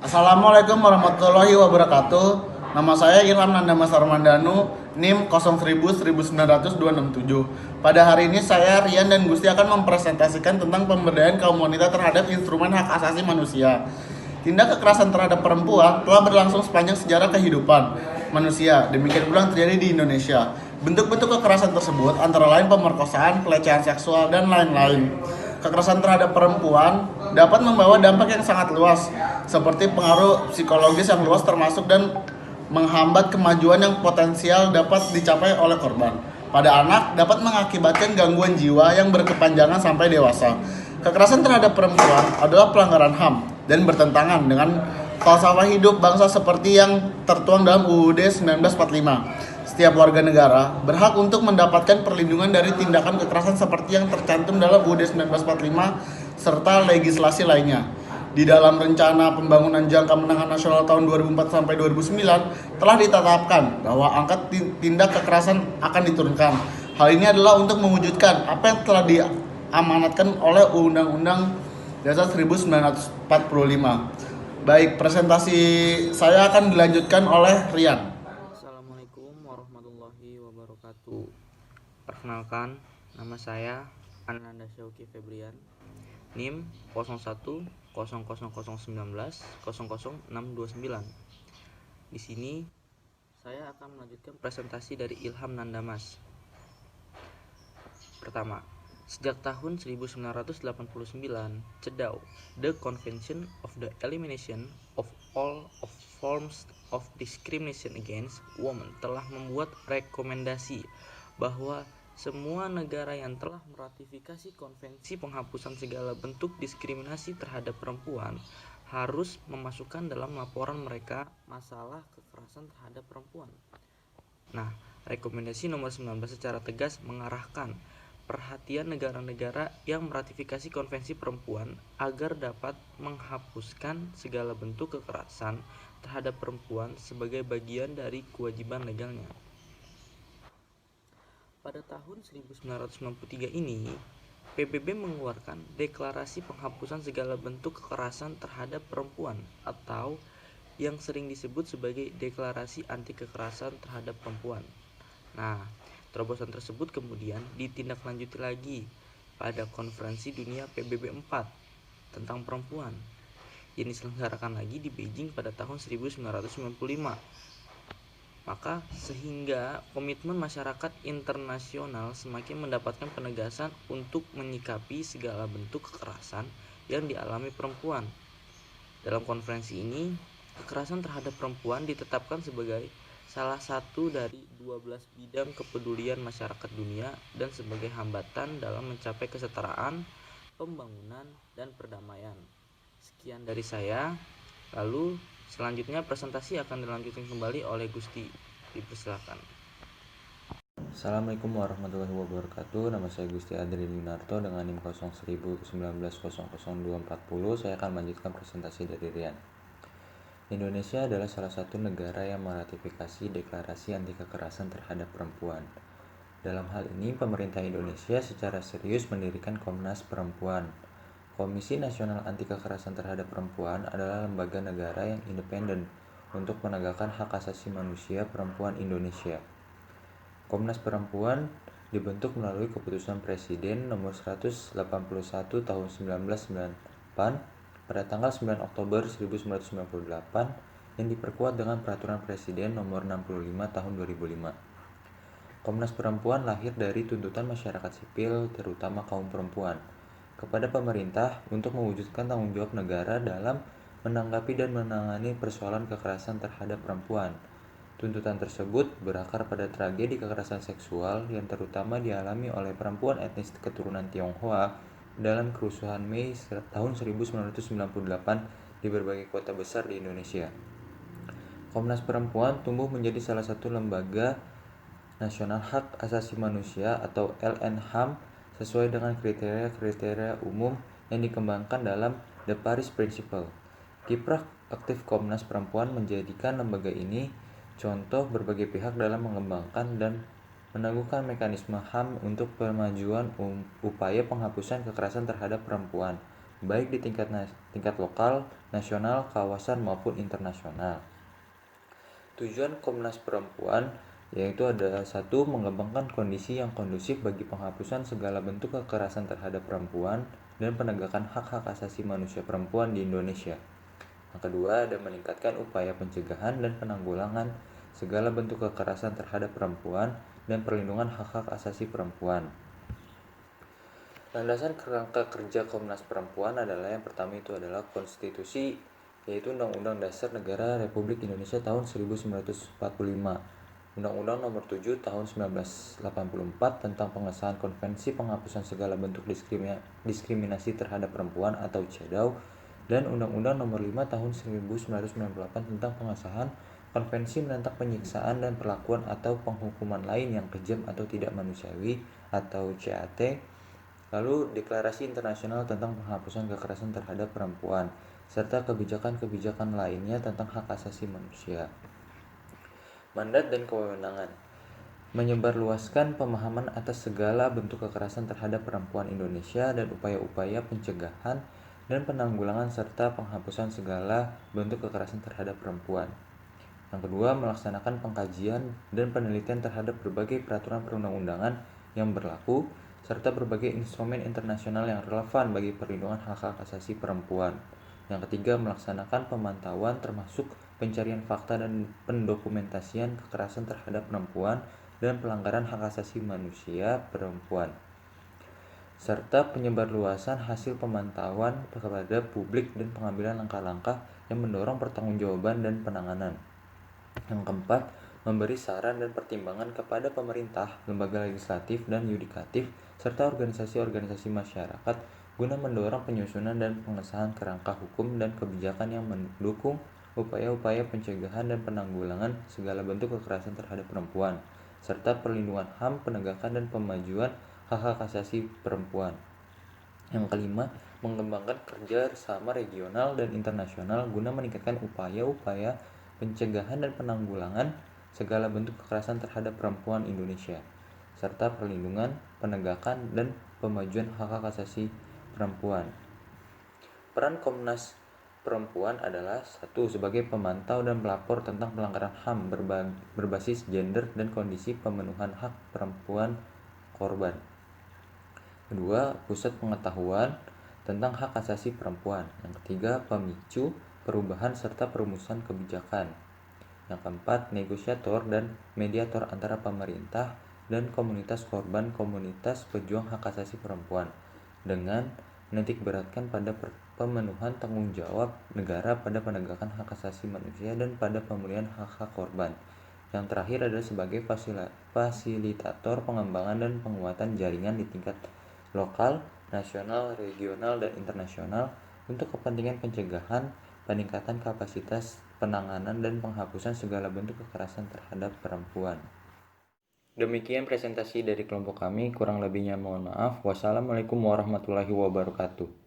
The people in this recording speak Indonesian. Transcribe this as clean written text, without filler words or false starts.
Assalamualaikum warahmatullahi wabarakatuh. Nama saya Ilham Nandamas Armandanu, NIM 010001967. Pada hari ini saya, Rian dan Gusti akan mempresentasikan tentang pemberdayaan kaum wanita terhadap instrumen hak asasi manusia. Tindak kekerasan terhadap perempuan telah berlangsung sepanjang sejarah kehidupan manusia. Demikian pula yang terjadi di Indonesia. Bentuk-bentuk kekerasan tersebut antara lain pemerkosaan, pelecehan seksual, dan lain-lain. Kekerasan terhadap perempuan dapat membawa dampak yang sangat luas, seperti pengaruh psikologis yang luas termasuk dan menghambat kemajuan yang potensial dapat dicapai oleh korban. Pada anak dapat mengakibatkan gangguan jiwa yang berkepanjangan sampai dewasa. Kekerasan terhadap perempuan adalah pelanggaran HAM dan bertentangan dengan falsafah hidup bangsa seperti yang tertuang dalam UUD 1945. Setiap warga negara berhak untuk mendapatkan perlindungan dari tindakan kekerasan seperti yang tercantum dalam UUD 1945 serta legislasi lainnya. Di dalam Rencana Pembangunan Jangka Menengah Nasional tahun 2004 sampai 2009 telah ditetapkan bahwa angka tindak kekerasan akan diturunkan. Hal ini adalah untuk mewujudkan apa yang telah diamanatkan oleh Undang-Undang Dasar 1945. Baik, presentasi saya akan dilanjutkan oleh Rian. Assalamualaikum warahmatullahi wabarakatuh. Perkenalkan, nama saya Ananda Syauki Febrian, NIM 01000019 Di sini saya akan melanjutkan presentasi dari Ilham Nandamas. Pertama, sejak tahun 1989, CEDAW, The Convention of the Elimination of All of Forms of Discrimination Against Women, telah membuat rekomendasi bahwa semua negara yang telah meratifikasi konvensi penghapusan segala bentuk diskriminasi terhadap perempuan harus memasukkan dalam laporan mereka masalah kekerasan terhadap perempuan. Nah, rekomendasi nomor 19 secara tegas mengarahkan perhatian negara-negara yang meratifikasi konvensi perempuan agar dapat menghapuskan segala bentuk kekerasan terhadap perempuan sebagai bagian dari kewajiban legalnya. Pada tahun 1993 ini, PBB mengeluarkan Deklarasi Penghapusan Segala Bentuk Kekerasan Terhadap Perempuan atau yang sering disebut sebagai Deklarasi Anti Kekerasan Terhadap Perempuan. Nah, terobosan tersebut kemudian ditindaklanjuti lagi pada Konferensi Dunia PBB 4 tentang perempuan yang diselenggarakan lagi di Beijing pada tahun 1995. Maka sehingga komitmen masyarakat internasional semakin mendapatkan penegasan untuk menyikapi segala bentuk kekerasan yang dialami perempuan. Dalam konferensi ini, kekerasan terhadap perempuan ditetapkan sebagai salah satu dari 12 bidang kepedulian masyarakat dunia dan sebagai hambatan dalam mencapai kesetaraan, pembangunan, dan perdamaian. Sekian dari saya. Lalu selanjutnya presentasi akan dilanjutkan kembali oleh Gusti. Dipersilakan. Assalamualaikum warahmatullahi wabarakatuh. Nama saya Gusti Adri Yunarto dengan NIM 0100019000240. Saya akan melanjutkan presentasi dari Rian. Indonesia adalah salah satu negara yang meratifikasi Deklarasi Anti Kekerasan Terhadap Perempuan. Dalam hal ini, pemerintah Indonesia secara serius mendirikan Komnas Perempuan. Komisi Nasional Anti Kekerasan Terhadap Perempuan adalah lembaga negara yang independen untuk menegakkan hak asasi manusia perempuan Indonesia. Komnas Perempuan dibentuk melalui Keputusan Presiden Nomor 181 Tahun 1998 pada tanggal 9 Oktober 1998 yang diperkuat dengan Peraturan Presiden Nomor 65 Tahun 2005. Komnas Perempuan lahir dari tuntutan masyarakat sipil, terutama kaum perempuan, kepada pemerintah untuk mewujudkan tanggung jawab negara dalam menanggapi dan menangani persoalan kekerasan terhadap perempuan. Tuntutan tersebut berakar pada tragedi kekerasan seksual yang terutama dialami oleh perempuan etnis keturunan Tionghoa dalam kerusuhan Mei tahun 1998 di berbagai kota besar di Indonesia. Komnas Perempuan tumbuh menjadi salah satu lembaga nasional hak asasi manusia atau LNHAM sesuai dengan kriteria-kriteria umum yang dikembangkan dalam The Paris Principle. Kiprah aktif Komnas Perempuan menjadikan lembaga ini contoh berbagai pihak dalam mengembangkan dan menangguhkan mekanisme HAM untuk pemajuan upaya penghapusan kekerasan terhadap perempuan, baik di tingkat lokal, nasional, kawasan maupun internasional. Tujuan Komnas Perempuan yaitu ada satu, mengembangkan kondisi yang kondusif bagi penghapusan segala bentuk kekerasan terhadap perempuan dan penegakan hak-hak asasi manusia perempuan di Indonesia. Yang kedua, ada meningkatkan upaya pencegahan dan penanggulangan segala bentuk kekerasan terhadap perempuan dan perlindungan hak-hak asasi perempuan. Landasan kerangka kerja Komnas Perempuan adalah yang pertama itu adalah konstitusi, yaitu Undang-Undang Dasar Negara Republik Indonesia tahun 1945, Undang-Undang Nomor 7 tahun 1984 tentang pengesahan Konvensi Penghapusan Segala Bentuk Diskriminasi Terhadap Perempuan atau CEDAW, dan Undang-Undang Nomor 5 tahun 1998 tentang pengesahan Konvensi menentang penyiksaan dan perlakuan atau penghukuman lain yang kejam atau tidak manusiawi atau CAT, lalu Deklarasi Internasional tentang Penghapusan Kekerasan Terhadap Perempuan, serta kebijakan-kebijakan lainnya tentang hak asasi manusia. Mandat dan kewenangan: menyebarluaskan pemahaman atas segala bentuk kekerasan terhadap perempuan Indonesia dan upaya-upaya pencegahan dan penanggulangan serta penghapusan segala bentuk kekerasan terhadap perempuan. Yang kedua, melaksanakan pengkajian dan penelitian terhadap berbagai peraturan perundang-undangan yang berlaku serta berbagai instrumen internasional yang relevan bagi perlindungan hak-hak asasi perempuan. Yang ketiga, melaksanakan pemantauan termasuk pencarian fakta dan pendokumentasian kekerasan terhadap perempuan dan pelanggaran hak asasi manusia perempuan, serta penyebarluasan hasil pemantauan kepada publik dan pengambilan langkah-langkah yang mendorong pertanggungjawaban dan penanganan. Yang keempat, memberi saran dan pertimbangan kepada pemerintah, lembaga legislatif dan yudikatif, serta organisasi-organisasi masyarakat guna mendorong penyusunan dan pengesahan kerangka hukum dan kebijakan yang mendukung upaya-upaya pencegahan dan penanggulangan segala bentuk kekerasan terhadap perempuan, serta perlindungan HAM, penegakan dan pemajuan hak-hak asasi perempuan. Yang kelima, mengembangkan kerja sama regional dan internasional guna meningkatkan upaya-upaya pencegahan dan penanggulangan segala bentuk kekerasan terhadap perempuan Indonesia, serta perlindungan, penegakan, dan pemajuan hak-hak asasi perempuan. Peran Komnas Perempuan adalah satu, sebagai pemantau dan pelapor tentang pelanggaran HAM berbasis gender dan kondisi pemenuhan hak perempuan korban. Kedua, pusat pengetahuan tentang hak asasi perempuan. Yang ketiga, pemicu perubahan serta perumusan kebijakan. Yang keempat, negosiator dan mediator antara pemerintah dan komunitas korban, komunitas pejuang hak asasi perempuan, dengan menitikberatkan pada pemenuhan tanggung jawab negara pada penegakan hak asasi manusia dan pada pemulihan hak-hak korban. Yang terakhir adalah sebagai fasilitator pengembangan dan penguatan jaringan di tingkat lokal, nasional, regional, dan internasional untuk kepentingan pencegahan, peningkatan kapasitas penanganan dan penghapusan segala bentuk kekerasan terhadap perempuan. Demikian presentasi dari kelompok kami, kurang lebihnya mohon maaf. Wassalamualaikum warahmatullahi wabarakatuh.